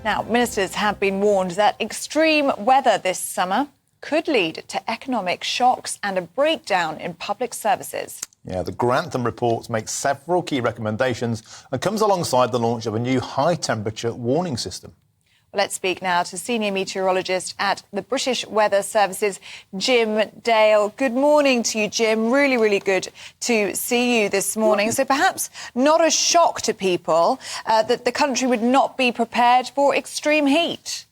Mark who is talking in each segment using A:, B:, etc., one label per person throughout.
A: Now, ministers have been warned that extreme weather this summer could lead to economic shocks and a breakdown in public services.
B: Yeah, the Grantham report makes several key recommendations and comes alongside the launch of a new high-temperature warning system.
A: Well, let's speak now to senior meteorologist at the British Weather Services, Jim Dale. Good morning to you, Jim. Really, really good to see you this morning. So perhaps not a shock to people that the country would not be prepared for extreme heat.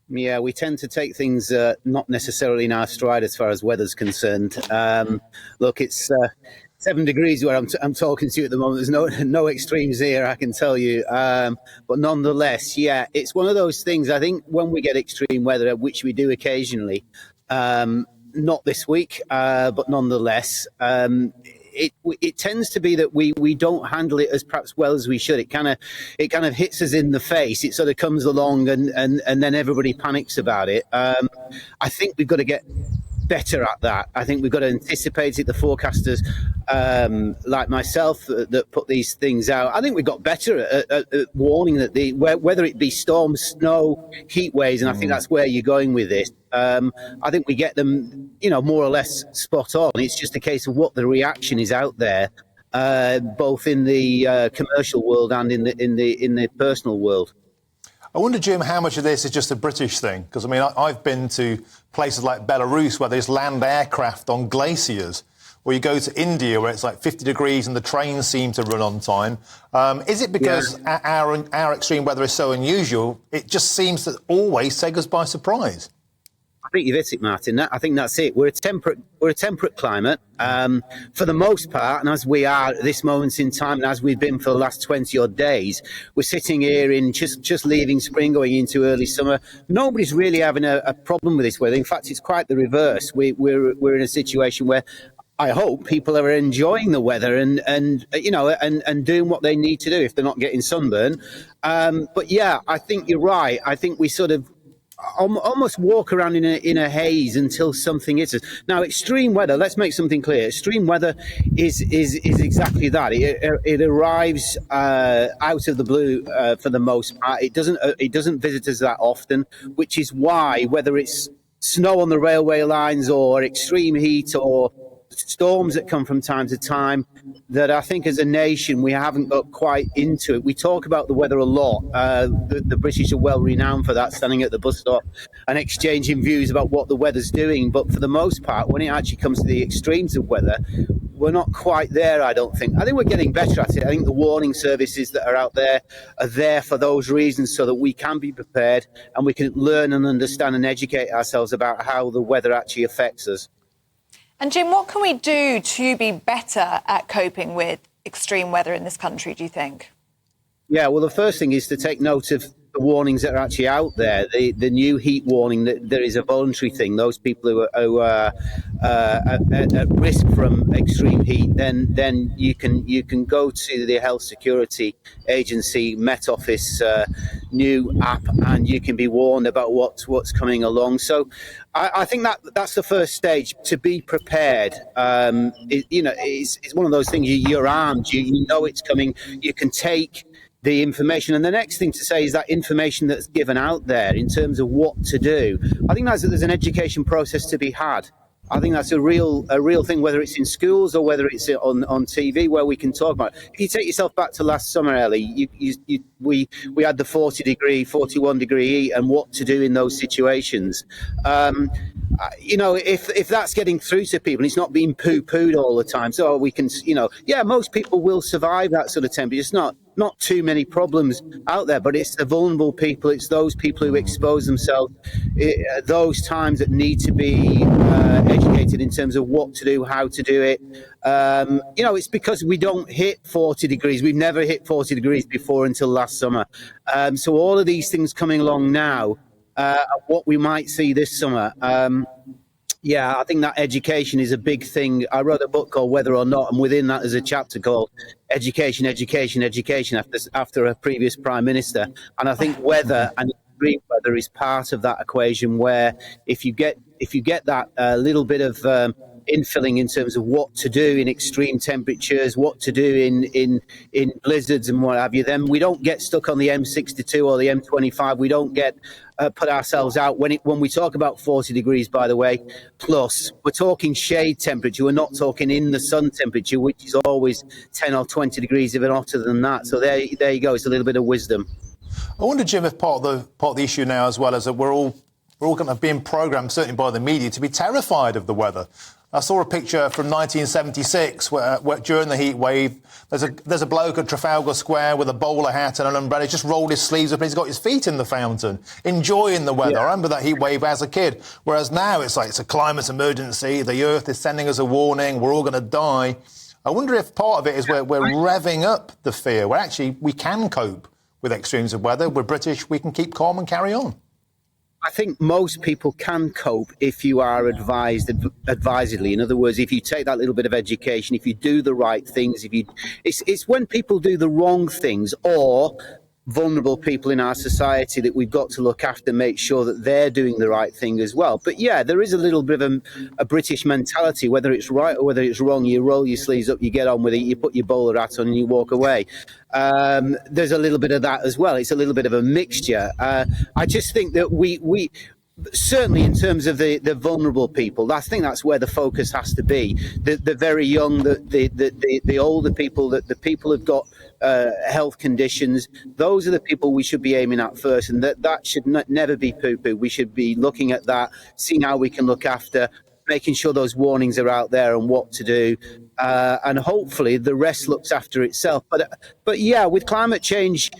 C: Yeah, we tend to take things not necessarily in our stride as far as weather's concerned. Look, it's 7 degrees where I'm talking to you at the moment. There's no extremes here, I can tell you. But nonetheless, yeah, it's one of those things. I think when we get extreme weather, which we do occasionally, not this week, but nonetheless, it tends to be that we don't handle it as perhaps well as we should. It kind of hits us in the face. It sort of comes along and then everybody panics about it. I think we've got to get better at that. I think we've got to anticipate it. The forecasters like myself that put these things out, I think we've got better at warning that whether it be storms, snow, heat waves, and I think that's where you're going with this. I think we get them, more or less spot on. It's just a case of what the reaction is out there, both in the commercial world and in the personal world.
B: I wonder, Jim, how much of this is just a British thing? Because, I've been to places like Belarus where there's land aircraft on glaciers, or you go to India where it's like 50 degrees and the trains seem to run on time. Is it because our extreme weather is so unusual, it just seems to always take us by surprise?
C: I think you've hit it, Martin. I think that's it. We're a temperate climate for the most part, and as we are at this moment in time, and as we've been for the last 20 odd days, we're sitting here in just leaving spring, going into early summer. Nobody's really having a problem with this weather. In fact, it's quite the reverse. We're in a situation where I hope people are enjoying the weather and doing what they need to do if they're not getting sunburn. But yeah, I think you're right. I think we sort of almost walk around in a haze until something hits us. Now, extreme weather, let's make something clear. Extreme weather is exactly that. It arrives out of the blue for the most part. It doesn't visit us that often, which is why, whether it's snow on the railway lines or extreme heat or storms that come from time to time, that I think as a nation we haven't got quite into it. We talk about the weather a lot. The British are well renowned for that, standing at the bus stop and exchanging views about what the weather's doing. But for the most part, when it actually comes to the extremes of weather, we're not quite there, I don't think. I think we're getting better at it. I think the warning services that are out there are there for those reasons, so that we can be prepared and we can learn and understand and educate ourselves about how the weather actually affects us.
A: And Jim, what can we do to be better at coping with extreme weather in this country, do you think?
C: Yeah, well, the first thing is to take note of the warnings that are actually out there. The new heat warning, that there is a voluntary thing. Those people who are at risk from extreme heat, then you can go to the Health Security Agency Met Office new app, and you can be warned about what's coming along. So I think that's the first stage, to be prepared. It's one of those things. You're armed. You know it's coming. You can take the information. And the next thing to say is that information that's given out there in terms of what to do. I think there's an education process to be had. I think that's a real thing, whether it's in schools or whether it's on TV, where we can talk about it. If you take yourself back to last summer, Ellie, we had the 41 degree heat and what to do in those situations. If that's getting through to people, it's not being poo-pooed all the time. So we can, most people will survive that sort of temperature. It's not too many problems out there, but it's the vulnerable people. It's those people who expose themselves at those times that need to be educated in terms of what to do, how to do it. It's because we don't hit 40 degrees. We've never hit 40 degrees before until last summer. So all of these things coming along now, what we might see this summer. I think that education is a big thing. I wrote a book called Whether or Not, and within that there's a chapter called Education after a previous Prime Minister. And I think weather and extreme weather is part of that equation, where if you get that little bit of infilling in terms of what to do in extreme temperatures, what to do in blizzards and what have you, then we don't get stuck on the M62 or the M25. We don't get put ourselves out. When we talk about 40 degrees, by the way, plus, we're talking shade temperature. We're not talking in the sun temperature, which is always 10 or 20 degrees, even hotter than that. So there you go. It's a little bit of wisdom.
B: I wonder, Jim, if part of the issue now as well is that we're all kind of being programmed, certainly by the media, to be terrified of the weather. I saw a picture from 1976 where during the heat wave, there's a bloke at Trafalgar Square with a bowler hat and an umbrella. He's just rolled his sleeves up and he's got his feet in the fountain, enjoying the weather. Yeah. I remember that heat wave as a kid. Whereas now it's like it's a climate emergency. The Earth is sending us a warning. We're all going to die. I wonder if part of it is we're revving up the fear, where actually we can cope with extremes of weather. We're British. We can keep calm and carry on.
C: I think most people can cope if you are advisedly. In other words, if you take that little bit of education, if you do the right things, it's when people do the wrong things or vulnerable people in our society that we've got to look after, make sure that they're doing the right thing as well. But yeah, there is a little bit of a British mentality, whether it's right or whether it's wrong. You roll your sleeves up, you get on with it, you put your bowler hat on and you walk away. There's a little bit of that as well. It's a little bit of a mixture. I just think that we certainly in terms of the vulnerable people, I think that's where the focus has to be. The very young, the older people, the people who've got health conditions, those are the people we should be aiming at first, and that should never be poo-poo. We should be looking at that, seeing how we can look after, making sure those warnings are out there and what to do, and hopefully the rest looks after itself. But yeah, with climate change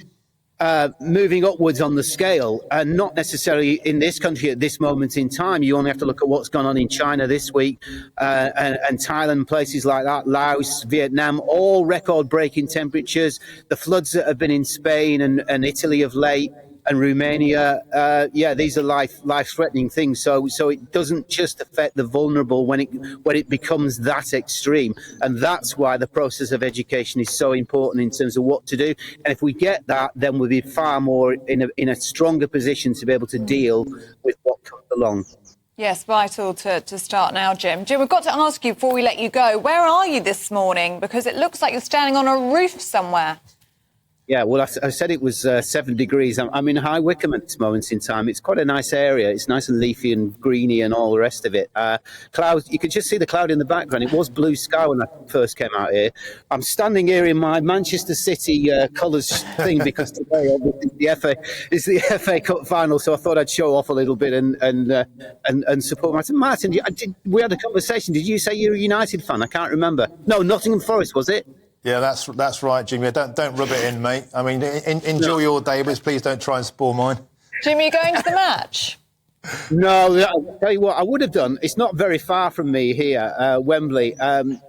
C: moving upwards on the scale, and not necessarily in this country at this moment in time. You only have to look at what's gone on in China this week, and Thailand, places like that, Laos, Vietnam, all record-breaking temperatures. The floods that have been in Spain and Italy of late, and Romania, these are life-threatening things. So it doesn't just affect the vulnerable when it becomes that extreme, and that's why the process of education is so important in terms of what to do. And if we get that, then we'll be far more in a stronger position to be able to deal with what comes along.
A: Yes, vital to start now, Jim. Jim, we've got to ask you before we let you go, where are you this morning? Because it looks like you're standing on a roof somewhere.
C: Yeah, well, I said it was 7 degrees. I'm in High Wycombe at this moment in time. It's quite a nice area. It's nice and leafy and greeny and all the rest of it. Clouds, you could just see the cloud in the background. It was blue sky when I first came out here. I'm standing here in my Manchester City colours thing because today it's the FA Cup final, so I thought I'd show off a little bit and support Martin. Martin, we had a conversation. Did you say you're a United fan? I can't remember. No, Nottingham Forest, was it?
B: Yeah, that's right, Jimmy. Don't rub it in, mate. I mean, enjoy your day, but please don't try and spoil mine.
A: Jim, are you going to the match?
C: No, I'll tell you what, I would have done. It's not very far from me here, Wembley.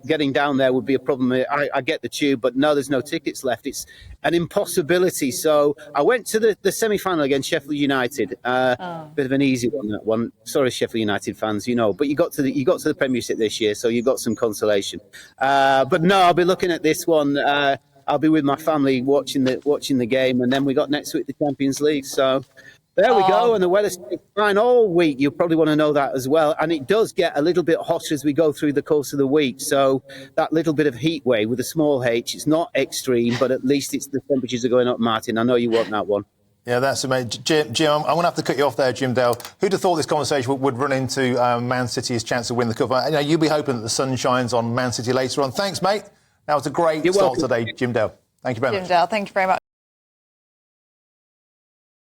C: Getting down there would be a problem. I get the tube, but no, there's no tickets left. It's an impossibility. So I went to the semi-final against Sheffield United. Bit of an easy one, that one. Sorry, Sheffield United fans, but you got to the Premiership this year, so you got some consolation. But no, I'll be looking at this one. I'll be with my family watching the game, and then we got next week the Champions League. So. There we go, and the weather's fine all week. You'll probably want to know that as well. And it does get a little bit hotter as we go through the course of the week. So that little bit of heat wave with a small h, it's not extreme, but at least the temperatures are going up, Martin. I know you want that one.
B: Yeah, that's amazing. Jim, I'm going to have to cut you off there, Jim Dale. Who'd have thought this conversation would run into Man City's chance to win the Cup? You'll be hoping that the sun shines on Man City later on. Thanks, mate. That was a great start today, Jim Dale. Thank you very much.
A: Jim Dale, thank you very much.